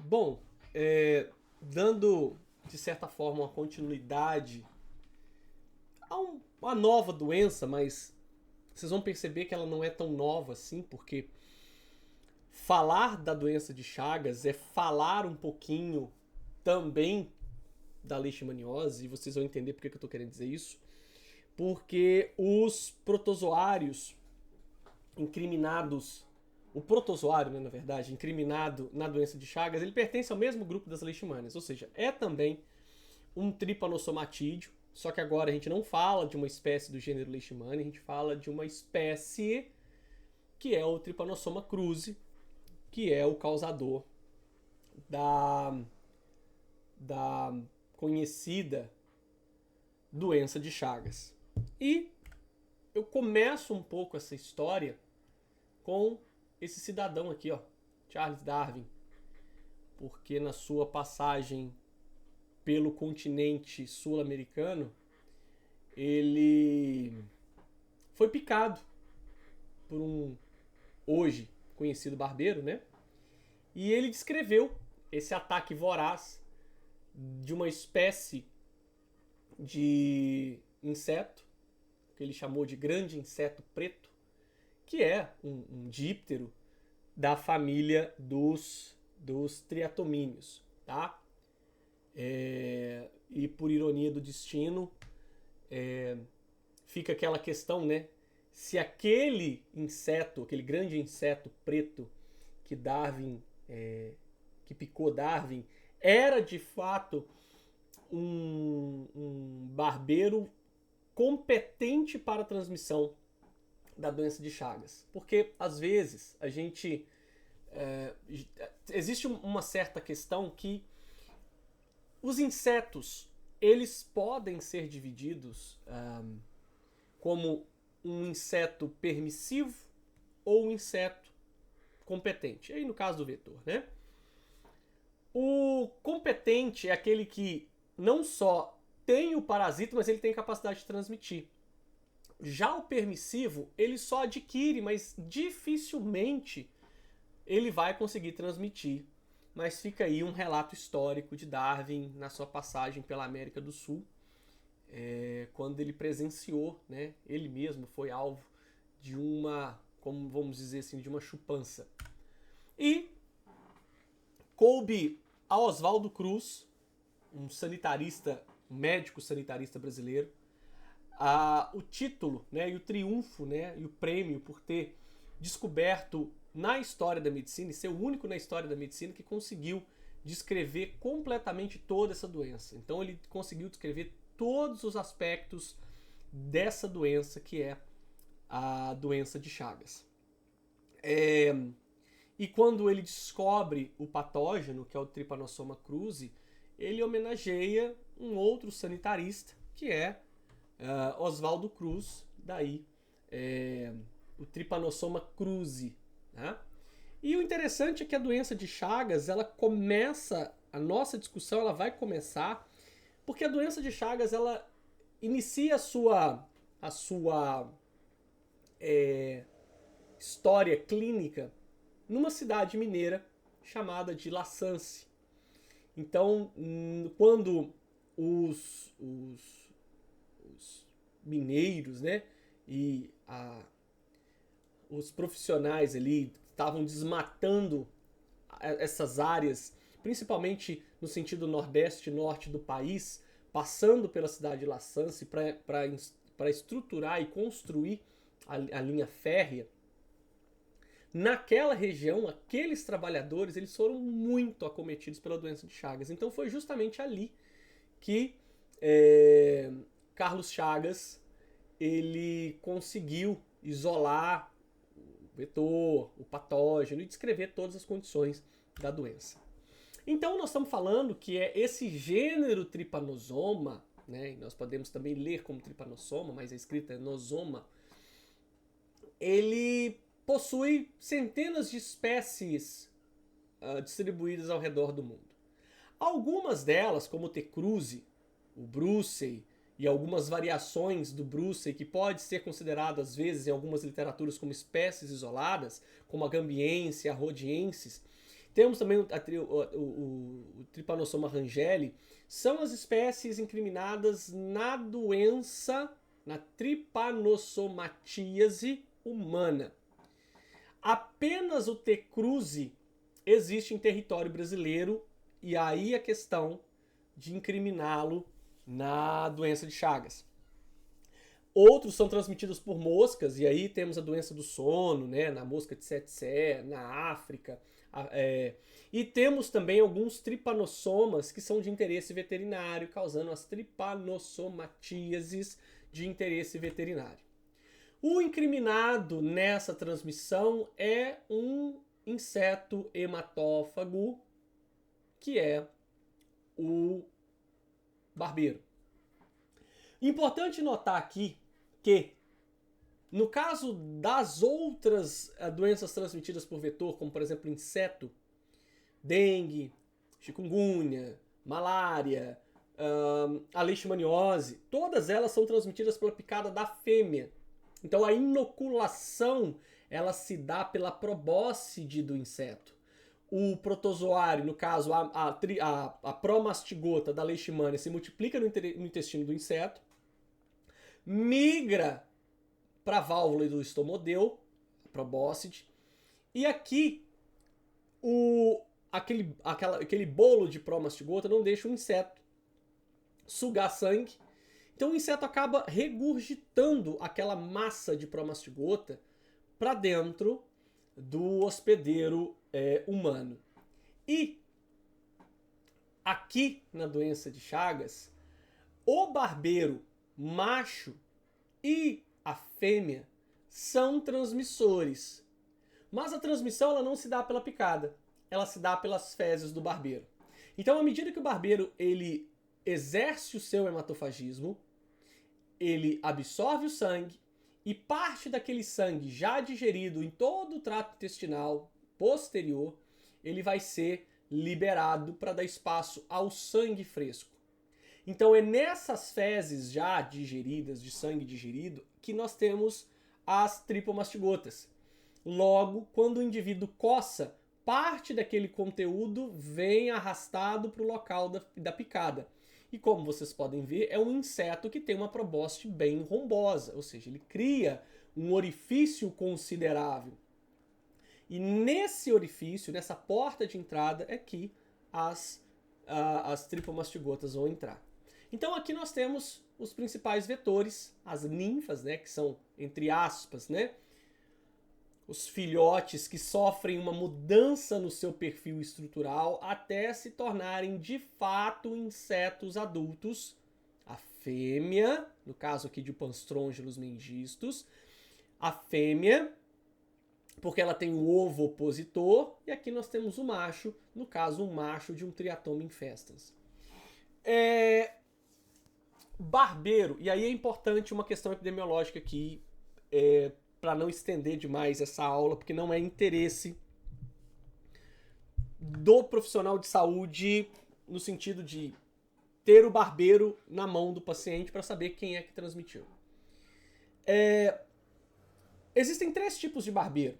Bom, dando de certa forma uma continuidade a uma nova doença, mas vocês vão perceber que ela não é tão nova assim, porque falar da doença de Chagas é falar um pouquinho também da leishmaniose, e vocês vão entender por que eu estou querendo dizer isso, porque os protozoários incriminados, o protozoário, né, na verdade, incriminado na doença de Chagas, ele pertence ao mesmo grupo das leishmanias, ou seja, é também um trypanosomatídeo, só que agora a gente não fala de uma espécie do gênero Leishmania, a gente fala de uma espécie que é o Trypanosoma cruzi, que é o causador da, da conhecida doença de Chagas. E eu começo um pouco essa história com esse cidadão aqui, ó, Charles Darwin, porque na sua passagem pelo continente sul-americano, ele foi picado por um hoje conhecido barbeiro, né? E ele descreveu esse ataque voraz de uma espécie de inseto, que ele chamou de grande inseto preto, que é um díptero da família dos triatomíneos, tá? E por ironia do destino, fica aquela questão, né? Se aquele inseto, aquele grande inseto preto que Darwin, que picou Darwin, era de fato um barbeiro competente para a transmissão da doença de Chagas. Porque às vezes a gente. Existe uma certa questão que os insetos eles podem ser divididos como um inseto permissivo ou um inseto competente. Aí no caso do vetor, né? O competente é aquele que não só tem o parasita, mas ele tem capacidade de transmitir. Já o permissivo, ele só adquire, mas dificilmente ele vai conseguir transmitir. Mas fica aí um relato histórico de Darwin na sua passagem pela América do Sul, quando ele presenciou, né, ele mesmo foi alvo de uma, como vamos dizer assim, de uma chupança. E coube a Oswaldo Cruz, um sanitarista, um médico sanitarista brasileiro, o título, né, e o triunfo, né, e o prêmio por ter descoberto na história da medicina, e ser o único na história da medicina que conseguiu descrever completamente toda essa doença. Então ele conseguiu descrever todos os aspectos dessa doença que é a doença de Chagas. E quando ele descobre o patógeno, que é o Trypanosoma cruzi, ele homenageia um outro sanitarista, que é Oswaldo Cruz, daí o Trypanosoma cruzi. Né? E o interessante é que a doença de Chagas, ela começa, a nossa discussão ela vai começar, porque a doença de Chagas, ela inicia a sua história clínica numa cidade mineira chamada de La Sance. Então, quando os mineiros, né, e os profissionais ali estavam desmatando essas áreas, principalmente no sentido nordeste e norte do país, passando pela cidade de La Sance para estruturar e construir a linha férrea. Naquela região, aqueles trabalhadores eles foram muito acometidos pela doença de Chagas. Então foi justamente ali que Carlos Chagas ele conseguiu isolar o vetor, o patógeno e descrever todas as condições da doença. Então nós estamos falando que é esse gênero Trypanosoma, né, e nós podemos também ler como Trypanosoma, mas a escrita é nosoma, ele possui centenas de espécies distribuídas ao redor do mundo. Algumas delas, como o T. cruzi, o Brucei e algumas variações do Brucei, que pode ser considerado às vezes em algumas literaturas como espécies isoladas, como a gambiense, a rhodiensis, Temos também o Trypanosoma rangeli, são as espécies incriminadas na doença, na trypanosomatíase humana. Apenas o T. cruzi existe em território brasileiro, e aí a questão de incriminá-lo na doença de Chagas. Outros são transmitidos por moscas, e aí temos a doença do sono, né, na mosca de Tsetse, na África. E temos também alguns tripanossomas que são de interesse veterinário, causando as trypanosomatíases de interesse veterinário. O incriminado nessa transmissão é um inseto hematófago, que é o barbeiro. Importante notar aqui que, no caso das outras doenças transmitidas por vetor, como por exemplo inseto, dengue, chikungunya, malária, a leishmaniose, todas elas são transmitidas pela picada da fêmea. Então a inoculação ela se dá pela probóscide do inseto. O protozoário, no caso a promastigota da leishmania, se multiplica no intestino do inseto, migra para a válvula do estomodeu, probóscide, e aqui aquele bolo de promastigota não deixa o inseto sugar sangue, então o inseto acaba regurgitando aquela massa de promastigota para dentro do hospedeiro humano. E aqui na doença de Chagas, o barbeiro macho e a fêmea são transmissores. Mas a transmissão ela não se dá pela picada, ela se dá pelas fezes do barbeiro. Então, à medida que o barbeiro ele exerce o seu hematofagismo, ele absorve o sangue e parte daquele sangue já digerido em todo o trato intestinal posterior, ele vai ser liberado para dar espaço ao sangue fresco. Então é nessas fezes já digeridas, de sangue digerido, que nós temos as tripomastigotas. Logo, quando o indivíduo coça, parte daquele conteúdo vem arrastado para o local da picada. E como vocês podem ver, é um inseto que tem uma probóscide bem rombosa, ou seja, ele cria um orifício considerável. E nesse orifício, nessa porta de entrada, é que as tripomastigotas vão entrar. Então aqui nós temos os principais vetores, as ninfas, né, que são, entre aspas, né, os filhotes que sofrem uma mudança no seu perfil estrutural até se tornarem de fato insetos adultos. A fêmea, no caso aqui de Panstrongelus mengistus, a fêmea, porque ela tem o ovo opositor, e aqui nós temos o macho, no caso um macho de um Triatoma infestans. Barbeiro, e aí é importante uma questão epidemiológica aqui, para não estender demais essa aula, porque não é interesse do profissional de saúde no sentido de ter o barbeiro na mão do paciente para saber quem é que transmitiu. Existem 3 tipos de barbeiro,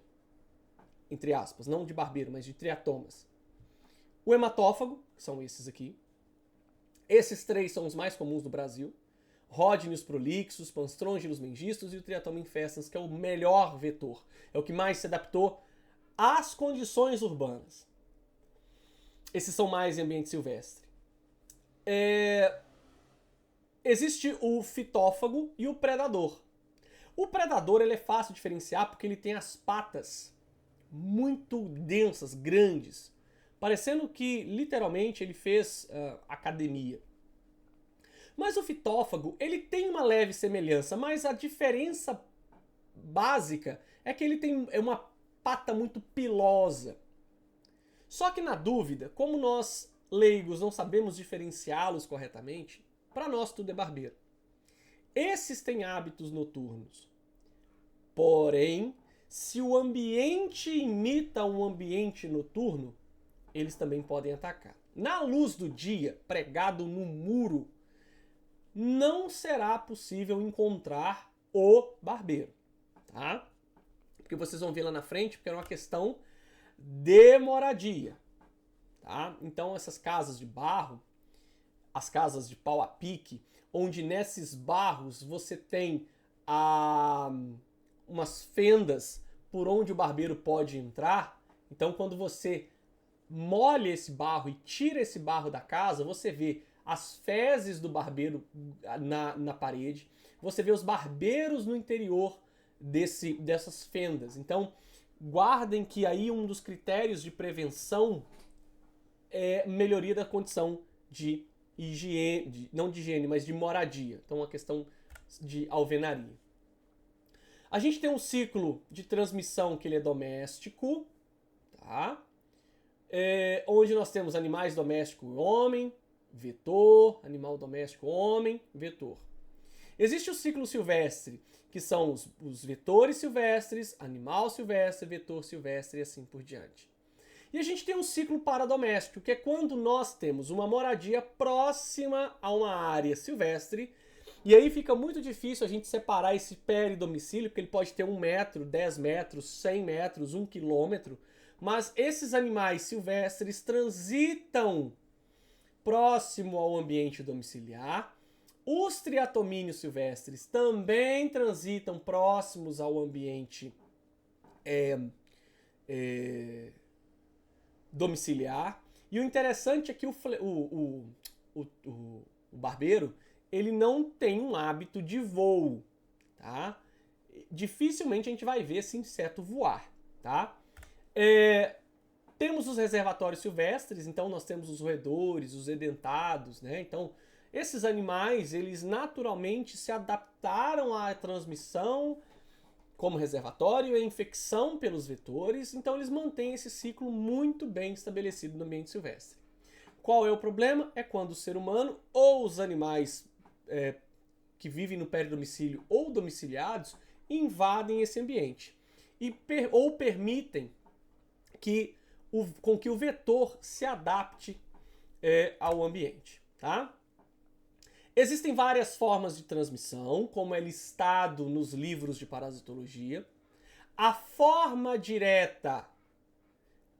entre aspas, não de barbeiro, mas de triatomas. O hematófago, que são esses aqui. Esses 3 são os mais comuns no Brasil. Rhodnius prolixus, Panstrongelus mengistus e o Triatoma infestans, que é o melhor vetor. É o que mais se adaptou às condições urbanas. Esses são mais em ambiente silvestre. Existe o fitófago e o predador. O predador ele é fácil de diferenciar porque ele tem as patas muito densas, grandes, parecendo que literalmente ele fez academia. Mas o fitófago, ele tem uma leve semelhança, mas a diferença básica é que ele tem uma pata muito pilosa. Só que na dúvida, como nós leigos não sabemos diferenciá-los corretamente, para nós tudo é barbeiro. Esses têm hábitos noturnos. Porém, se o ambiente imita um ambiente noturno, eles também podem atacar. Na luz do dia, pregado no muro, não será possível encontrar o barbeiro, tá? Porque vocês vão ver lá na frente, porque era uma questão de moradia. Tá? Então essas casas de barro, as casas de pau a pique, onde nesses barros você tem umas fendas por onde o barbeiro pode entrar. Então quando você molha esse barro e tira esse barro da casa, você vê as fezes do barbeiro na parede, você vê os barbeiros no interior dessas fendas. Então, guardem que aí um dos critérios de prevenção é melhoria da condição de higiene, não de higiene, mas de moradia. Então, uma questão de alvenaria. A gente tem um ciclo de transmissão que ele é doméstico, tá? Onde nós temos animais domésticos, homem, vetor, animal doméstico, homem, vetor. Existe o ciclo silvestre, que são os vetores silvestres, animal silvestre, vetor silvestre e assim por diante. E a gente tem um ciclo paradoméstico, que é quando nós temos uma moradia próxima a uma área silvestre, e aí fica muito difícil a gente separar esse peridomicílio, porque ele pode ter 1 metro, 10 metros, 100 metros, 1 quilômetro, mas esses animais silvestres transitam próximo ao ambiente domiciliar. Os triatomíneos silvestres também transitam próximos ao ambiente domiciliar. E o interessante é que o barbeiro ele não tem um hábito de voo, tá? Dificilmente a gente vai ver esse inseto voar, tá? Temos os reservatórios silvestres, então nós temos os roedores, os edentados, né? Então, esses animais, eles naturalmente se adaptaram à transmissão como reservatório e à infecção pelos vetores, então eles mantêm esse ciclo muito bem estabelecido no ambiente silvestre. Qual é o problema? É quando o ser humano ou os animais que vivem no peridomicílio ou domiciliados invadem esse ambiente ou permitem com que o vetor se adapte ao ambiente, tá? Existem várias formas de transmissão, como é listado nos livros de parasitologia. A forma direta,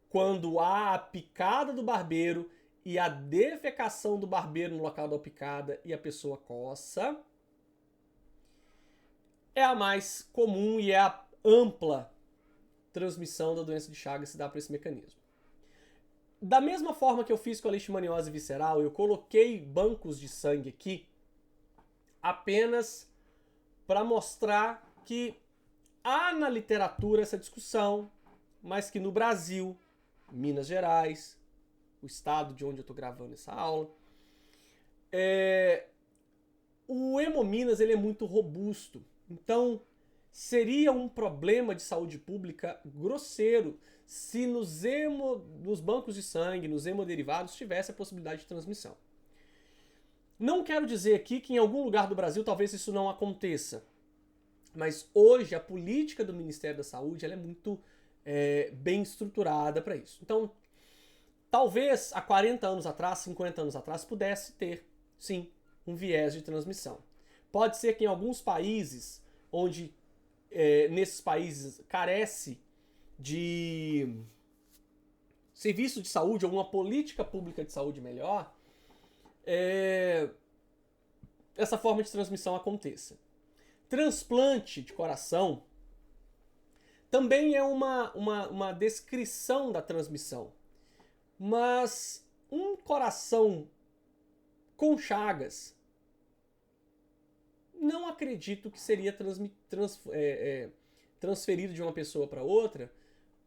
quando há a picada do barbeiro e a defecação do barbeiro no local da picada e a pessoa coça, é a mais comum e é a ampla transmissão da doença de Chagas se dá por esse mecanismo. Da mesma forma que eu fiz com a leishmaniose visceral, eu coloquei bancos de sangue aqui apenas para mostrar que há na literatura essa discussão, mas que no Brasil, Minas Gerais, o estado de onde eu estou gravando essa aula, o Hemominas ele é muito robusto. Então, seria um problema de saúde pública grosseiro se nos bancos de sangue, nos hemoderivados, tivesse a possibilidade de transmissão. Não quero dizer aqui que em algum lugar do Brasil talvez isso não aconteça, mas hoje a política do Ministério da Saúde ela é muito bem estruturada para isso. Então, talvez há 40 anos atrás, 50 anos atrás, pudesse ter, sim, um viés de transmissão. Pode ser que em alguns países, onde nesses países carece de serviço de saúde, alguma política pública de saúde melhor, essa forma de transmissão aconteça. Transplante de coração também é uma descrição da transmissão, mas um coração com chagas não acredito que seria transferido de uma pessoa para outra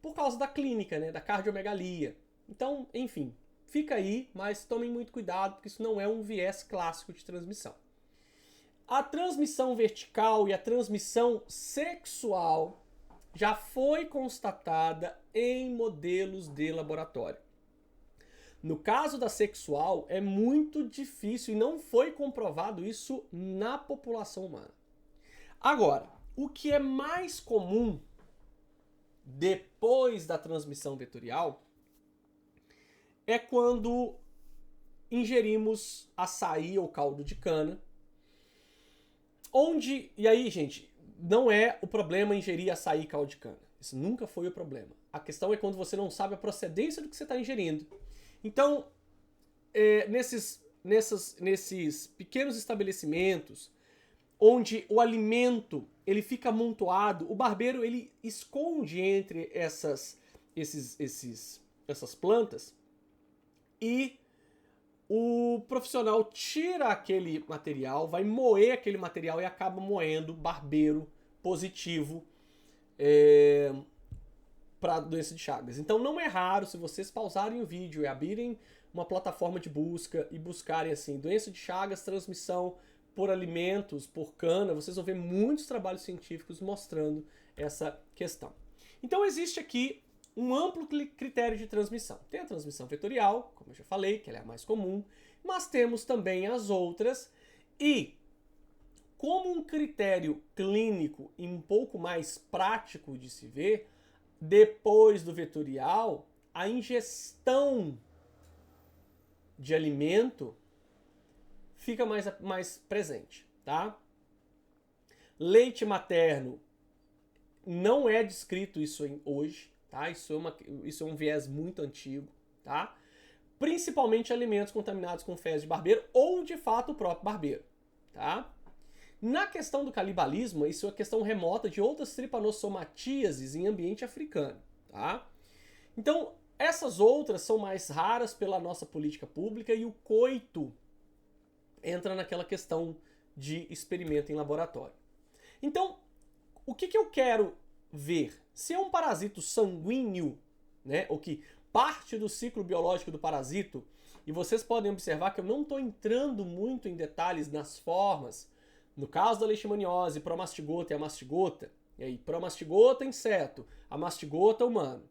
por causa da clínica, né, da cardiomegalia. Então, enfim, fica aí, mas tomem muito cuidado, porque isso não é um viés clássico de transmissão. A transmissão vertical e a transmissão sexual já foi constatada em modelos de laboratório. No caso da sexual, é muito difícil e não foi comprovado isso na população humana. Agora, o que é mais comum depois da transmissão vetorial é quando ingerimos açaí ou caldo de cana, e aí, gente, não é o problema ingerir açaí e caldo de cana. Isso nunca foi o problema. A questão é quando você não sabe a procedência do que você está ingerindo. Então, nesses pequenos estabelecimentos, onde o alimento ele fica amontoado, o barbeiro ele esconde entre essas plantas e o profissional tira aquele material, vai moer aquele material e acaba moendo barbeiro positivo para doença de Chagas. Então não é raro, se vocês pausarem o vídeo e abrirem uma plataforma de busca e buscarem assim, doença de Chagas, transmissão por alimentos, por cana, vocês vão ver muitos trabalhos científicos mostrando essa questão. Então existe aqui um amplo critério de transmissão. Tem a transmissão vetorial, como eu já falei, que ela é a mais comum, mas temos também as outras e, como um critério clínico e um pouco mais prático de se ver, depois do vetorial, a ingestão de alimento fica mais presente, tá? Leite materno, não é descrito isso hoje, tá? Isso é um viés muito antigo, tá? Principalmente alimentos contaminados com fezes de barbeiro ou, de fato, o próprio barbeiro, tá? Na questão do canibalismo, isso é questão remota de outras tripanosomatíases em ambiente africano, tá? Então, essas outras são mais raras pela nossa política pública e o coito entra naquela questão de experimento em laboratório. Então, o que eu quero ver? Se é um parasito sanguíneo, né, ou que parte do ciclo biológico do parasito, e vocês podem observar que eu não estou entrando muito em detalhes nas formas, no caso da leishmaniose, promastigota e amastigota, e aí, promastigota inseto, amastigota humano.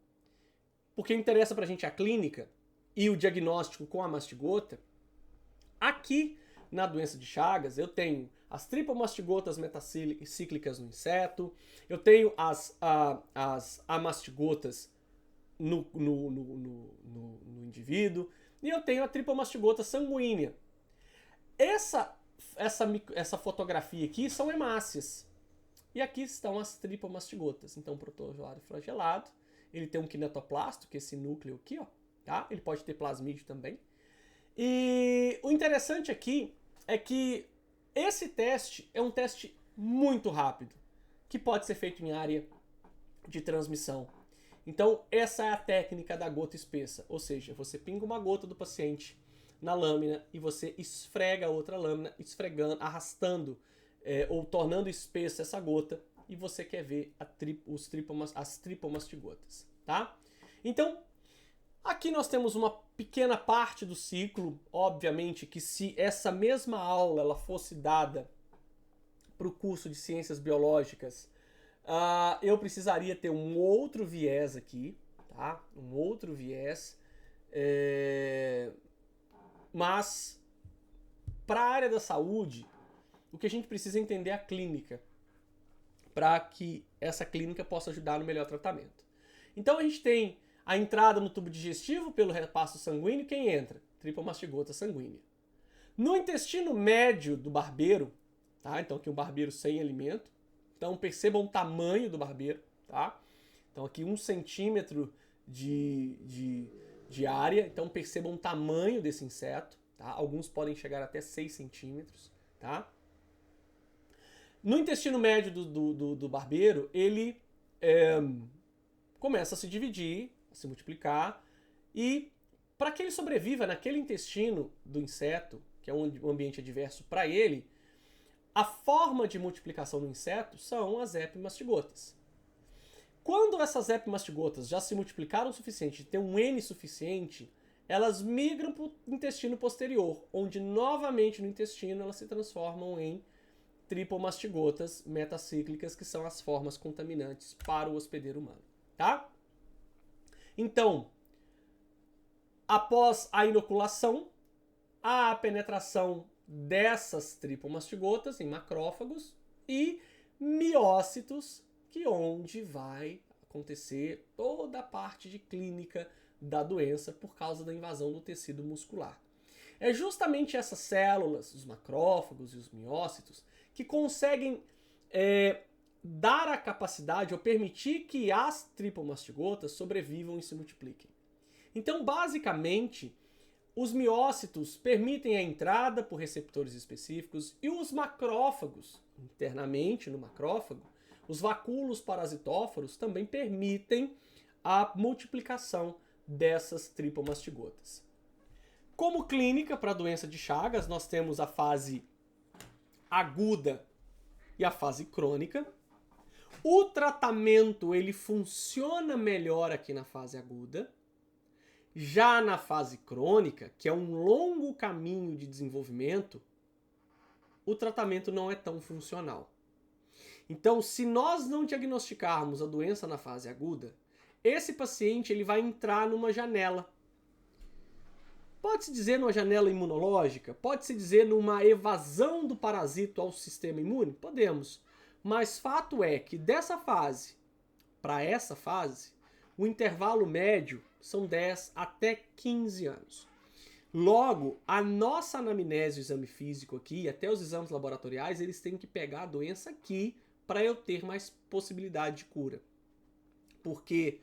Porque interessa pra gente a clínica e o diagnóstico com a mastigota, aqui na doença de Chagas, eu tenho as tripomastigotas metacíclicas no inseto, eu tenho as amastigotas no indivíduo, e eu tenho a tripomastigota sanguínea. Essa fotografia aqui são hemácias. E aqui estão as tripomastigotas. Então, protozoário flagelado, ele tem um kinetoplasto, que é esse núcleo aqui, ó, tá? Ele pode ter plasmídio também. E o interessante aqui é que esse teste é um teste muito rápido, que pode ser feito em área de transmissão. Então, essa é a técnica da gota espessa, ou seja, você pinga uma gota do paciente na lâmina e você esfrega a outra lâmina, esfregando, arrastando ou tornando espessa essa gota, e você quer ver as tripomastigotas, tá? Então, aqui nós temos uma pequena parte do ciclo. Obviamente que se essa mesma aula ela fosse dada para o curso de Ciências Biológicas, eu precisaria ter um outro viés aqui, tá? Um outro viés. Mas, para a área da saúde, o que a gente precisa entender é a clínica, para que essa clínica possa ajudar no melhor tratamento. Então a gente tem a entrada no tubo digestivo pelo repasto sanguíneo, quem entra? Tripomastigota sanguínea. No intestino médio do barbeiro, tá? Então aqui um barbeiro sem alimento. Então percebam o tamanho do barbeiro, tá? Então aqui 1 centímetro de área, então percebam o tamanho desse inseto, tá? Alguns podem chegar até 6 centímetros, tá? No intestino médio do barbeiro, ele começa a se dividir, a se multiplicar, e para que ele sobreviva naquele intestino do inseto, que é um ambiente adverso para ele, a forma de multiplicação do inseto são as epimastigotas. Quando essas epimastigotas já se multiplicaram o suficiente, ter um N suficiente, elas migram para o intestino posterior, onde novamente no intestino elas se transformam em tripomastigotas metacíclicas, que são as formas contaminantes para o hospedeiro humano, tá? Então, após a inoculação, há a penetração dessas tripomastigotas em macrófagos e miócitos, que é onde vai acontecer toda a parte de clínica da doença por causa da invasão do tecido muscular. É justamente essas células, os macrófagos e os miócitos, que conseguem dar a capacidade ou permitir que as tripomastigotas sobrevivam e se multipliquem. Então, basicamente, os miócitos permitem a entrada por receptores específicos e os macrófagos, internamente no macrófago, os vacúolos parasitóforos também permitem a multiplicação dessas tripomastigotas. Como clínica para a doença de Chagas, nós temos a fase aguda e a fase crônica. O tratamento ele funciona melhor aqui na fase aguda. Já na fase crônica, que é um longo caminho de desenvolvimento, o tratamento não é tão funcional. Então, se nós não diagnosticarmos a doença na fase aguda, esse paciente ele vai entrar numa janela. Pode-se dizer numa janela imunológica? Pode-se dizer numa evasão do parasito ao sistema imune? Podemos. Mas fato é que dessa fase para essa fase, o intervalo médio são 10 até 15 anos. Logo, a nossa anamnese, o exame físico aqui, até os exames laboratoriais, eles têm que pegar a doença aqui para eu ter mais possibilidade de cura. Porque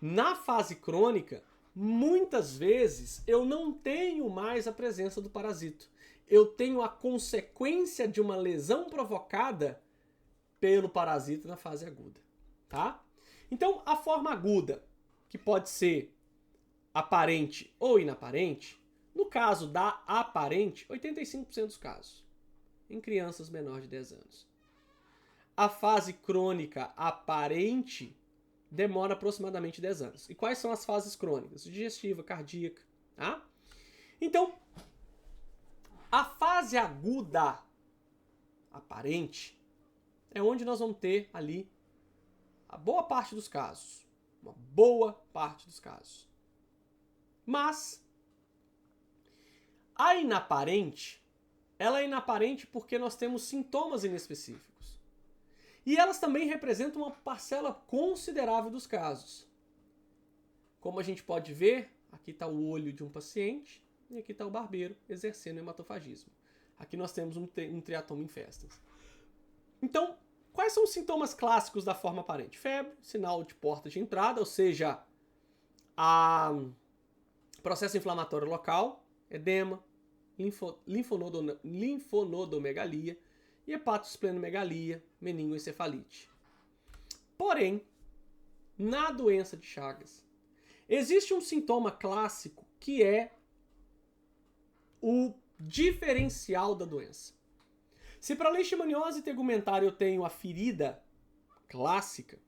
na fase crônica, muitas vezes eu não tenho mais a presença do parasito. Eu tenho a consequência de uma lesão provocada pelo parasito na fase aguda, tá? Então, a forma aguda, que pode ser aparente ou inaparente, no caso da aparente, 85% dos casos, em crianças menores de 10 anos. A fase crônica aparente demora aproximadamente 10 anos. E quais são as fases crônicas? Digestiva, cardíaca, tá? Então, a fase aguda aparente é onde nós vamos ter ali a boa parte dos casos. Uma boa parte dos casos. Mas a inaparente, ela é inaparente porque nós temos sintomas inespecíficos. E elas também representam uma parcela considerável dos casos. Como a gente pode ver, aqui está o olho de um paciente e aqui está o barbeiro exercendo hematofagismo. Aqui nós temos um triatoma infestas. Então, quais são os sintomas clássicos da forma aparente? Febre, sinal de porta de entrada, ou seja, processo inflamatório local, edema, linfonodomegalia e hepatosplenomegalia, meningoencefalite. Porém, na doença de Chagas, existe um sintoma clássico que é o diferencial da doença. Se para a leishmaniose tegumentária eu tenho a ferida clássica,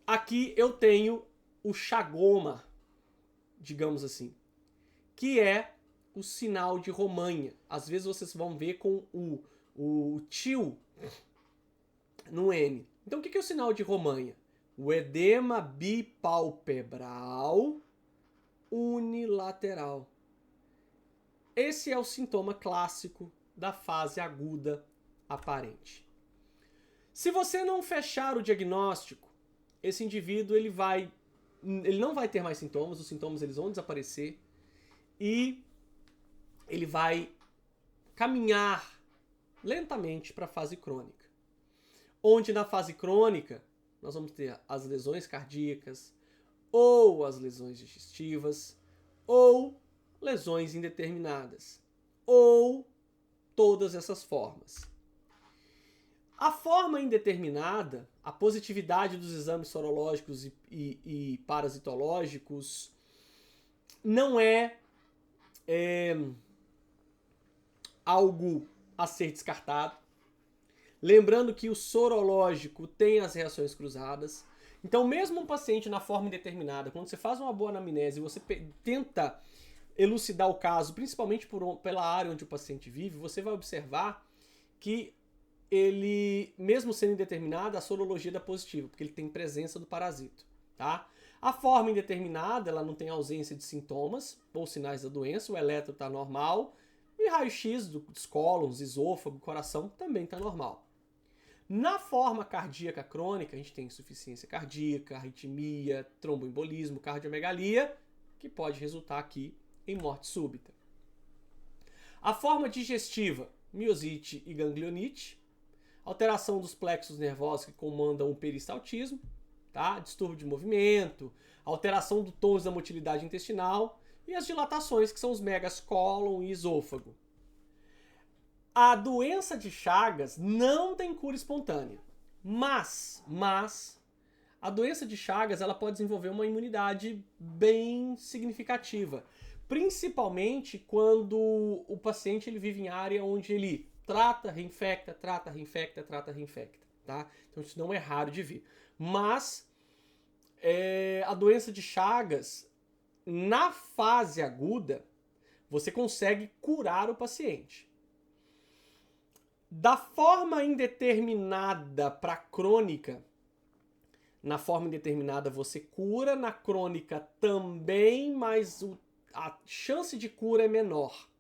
aqui eu tenho o chagoma, digamos assim, que é o sinal de romanha. Às vezes vocês vão ver com o tio no N. Então o que é o sinal de romanha? O edema bipalpebral unilateral. Esse é o sintoma clássico da fase aguda aparente. Se você não fechar o diagnóstico, esse indivíduo ele não vai ter mais sintomas, os sintomas eles vão desaparecer e ele vai caminhar lentamente para a fase crônica. Onde na fase crônica nós vamos ter as lesões cardíacas, ou as lesões digestivas, ou lesões indeterminadas, ou todas essas formas. A forma indeterminada, a positividade dos exames sorológicos e parasitológicos não é algo a ser descartado. Lembrando que o sorológico tem as reações cruzadas. Então, mesmo um paciente na forma indeterminada, quando você faz uma boa anamnese e você tenta elucidar o caso, principalmente pela área onde o paciente vive, você vai observar que ele, mesmo sendo indeterminado, a sorologia dá positiva, porque ele tem presença do parasito, tá? A forma indeterminada, ela não tem ausência de sintomas ou sinais da doença, o eletro está normal, e raio-x dos cólons, esôfago, coração também está normal. Na forma cardíaca crônica, a gente tem insuficiência cardíaca, arritmia, tromboembolismo, cardiomegalia, que pode resultar aqui em morte súbita. A forma digestiva, miosite e ganglionite, alteração dos plexos nervosos que comandam o peristaltismo, tá? Distúrbio de movimento, alteração do tônus da motilidade intestinal, e as dilatações, que são os megas cólon e esôfago. A doença de Chagas não tem cura espontânea, mas a doença de Chagas ela pode desenvolver uma imunidade bem significativa, principalmente quando o paciente ele vive em área onde ele trata, reinfecta, trata, reinfecta, trata, reinfecta, tá? Então isso não é raro de ver. Mas a doença de Chagas, na fase aguda, você consegue curar o paciente. Da forma indeterminada para crônica, na forma indeterminada você cura, na crônica também, mas a chance de cura é menor.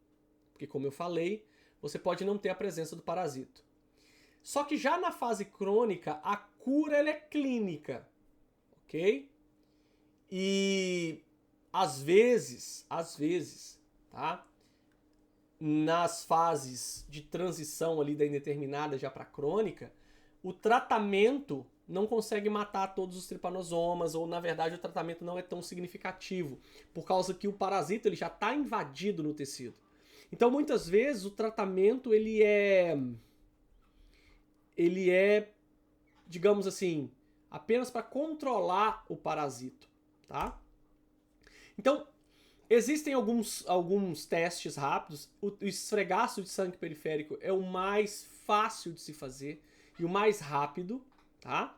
Porque, como eu falei, você pode não ter a presença do parasito. Só que já na fase crônica, a cura ela é clínica, ok? E às vezes, tá? Nas fases de transição ali da indeterminada já para crônica, o tratamento não consegue matar todos os tripanosomas, ou na verdade o tratamento não é tão significativo, por causa que o parasita ele já está invadido no tecido. Então muitas vezes o tratamento ele é, digamos assim, apenas para controlar o parasito, tá? Então existem alguns testes rápidos. O esfregaço de sangue periférico é o mais fácil de se fazer e o mais rápido, tá?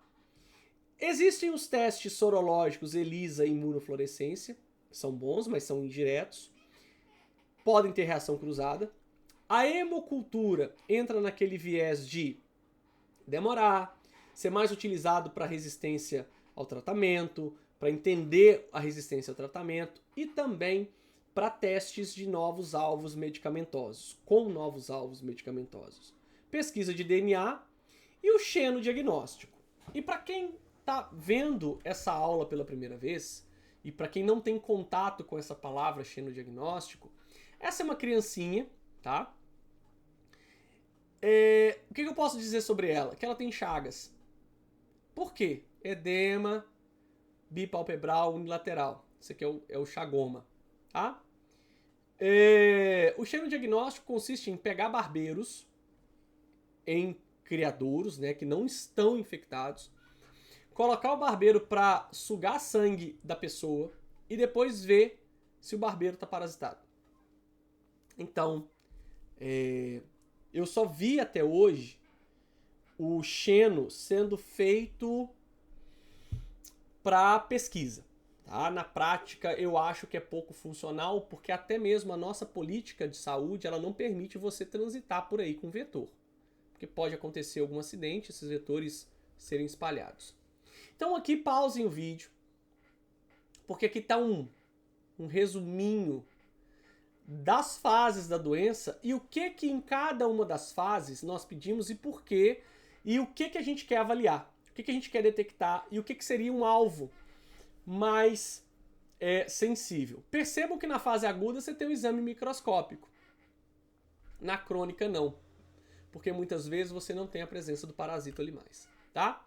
Existem os testes sorológicos ELISA e imunofluorescência, que são bons, mas são indiretos. Podem ter reação cruzada. A hemocultura entra naquele viés de demorar, ser mais utilizado para resistência ao tratamento, para entender a resistência ao tratamento e também para testes de novos alvos medicamentosos, com novos alvos medicamentosos. Pesquisa de DNA e o xenodiagnóstico. E para quem está vendo essa aula pela primeira vez, e para quem não tem contato com essa palavra xenodiagnóstico, essa é uma criancinha, tá? O que eu posso dizer sobre ela? Que ela tem Chagas. Por quê? Edema bipalpebral unilateral. Esse aqui é o chagoma, tá? O xenodiagnóstico consiste em pegar barbeiros em criadouros, né, que não estão infectados, colocar o barbeiro para sugar sangue da pessoa e depois ver se o barbeiro está parasitado. Então, eu só vi até hoje o xeno sendo feito para pesquisa. Tá? Na prática, eu acho que é pouco funcional, porque até mesmo a nossa política de saúde ela não permite você transitar por aí com vetor. Porque pode acontecer algum acidente, esses vetores serem espalhados. Então aqui pausem o vídeo, porque aqui está um resuminho das fases da doença e o que em cada uma das fases nós pedimos e por quê, e o que a gente quer avaliar, o que a gente quer detectar e o que seria um alvo mais sensível. Percebam que na fase aguda você tem um exame microscópico, na crônica não, porque muitas vezes você não tem a presença do parasito ali mais, tá?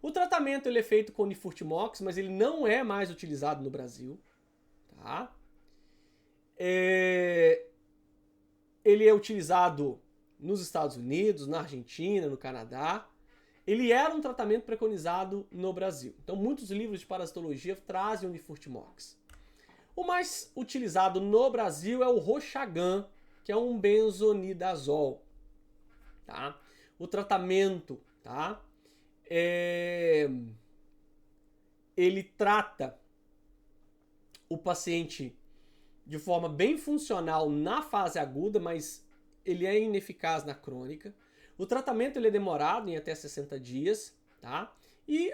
O tratamento ele é feito com Nifurtimox, mas ele não é mais utilizado no Brasil, tá? Ele é utilizado nos Estados Unidos, na Argentina, no Canadá. Ele era um tratamento preconizado no Brasil. Então, muitos livros de parasitologia trazem o Nifurtimox. O mais utilizado no Brasil é o Roxagan, que é um benzonidazol. Tá? O tratamento, tá? Ele trata o paciente de forma bem funcional na fase aguda, mas ele é ineficaz na crônica. O tratamento ele é demorado em até 60 dias, tá? E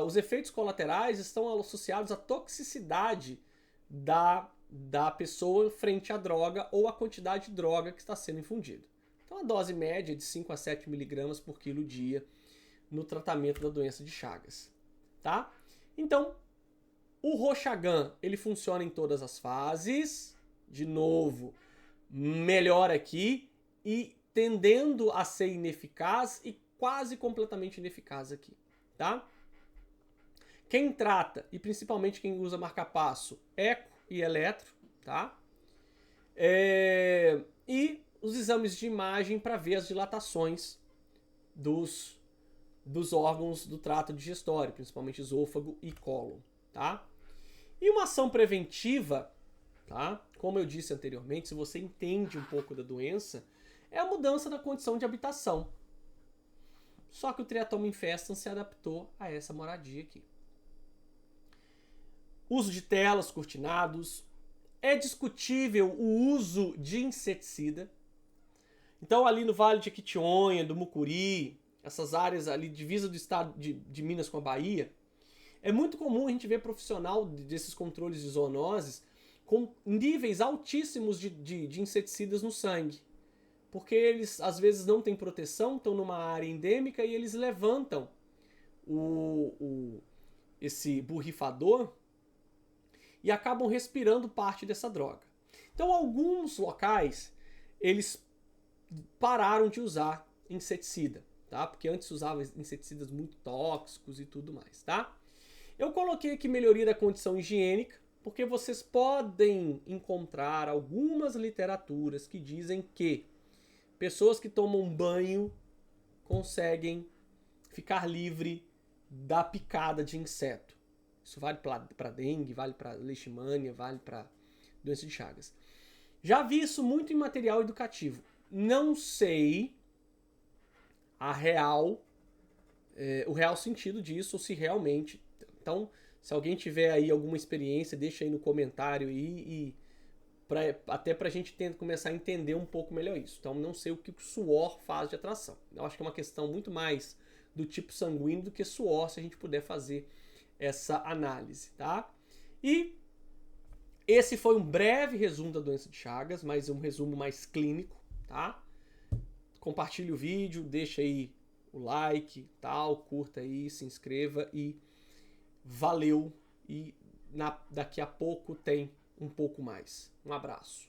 os efeitos colaterais estão associados à toxicidade da pessoa frente à droga ou à quantidade de droga que está sendo infundida. Então a dose média é de 5 a 7 miligramas por quilo dia no tratamento da doença de Chagas, tá? Então, o Roxagan, ele funciona em todas as fases, de novo, melhor aqui, e tendendo a ser ineficaz e quase completamente ineficaz aqui, tá? Quem trata, e principalmente quem usa marca-passo, eco, e eletro, tá? E os exames de imagem para ver as dilatações dos órgãos do trato digestório, principalmente esôfago e cólon, tá? E uma ação preventiva, tá? Como eu disse anteriormente, se você entende um pouco da doença, é a mudança da condição de habitação. Só que o Triatoma infestan se adaptou a essa moradia aqui. Uso de telas, cortinados. É discutível o uso de inseticida. Então, ali no Vale de Jequitinhonha, do Mucuri, essas áreas ali, divisa do estado de Minas com a Bahia, é muito comum a gente ver profissional desses controles de zoonoses com níveis altíssimos de inseticidas no sangue. Porque eles, às vezes, não têm proteção, estão numa área endêmica e eles levantam esse borrifador e acabam respirando parte dessa droga. Então, alguns locais, eles pararam de usar inseticida, tá? Porque antes usava inseticidas muito tóxicos e tudo mais, tá? Eu coloquei aqui melhoria da condição higiênica, porque vocês podem encontrar algumas literaturas que dizem que pessoas que tomam banho conseguem ficar livre da picada de inseto. Isso vale para dengue, vale para leishmania, vale para doença de Chagas. Já vi isso muito em material educativo. Não sei o real sentido disso, ou se realmente... Então, se alguém tiver aí alguma experiência, deixa aí no comentário aí, até pra gente começar a entender um pouco melhor isso. Então, não sei o que o suor faz de atração. Eu acho que é uma questão muito mais do tipo sanguíneo do que suor, se a gente puder fazer essa análise, tá? E esse foi um breve resumo da doença de Chagas, mas um resumo mais clínico, tá? Compartilhe o vídeo, deixa aí o like, tal, curta aí, se inscreva e valeu. E daqui a pouco tem um pouco mais. Um abraço.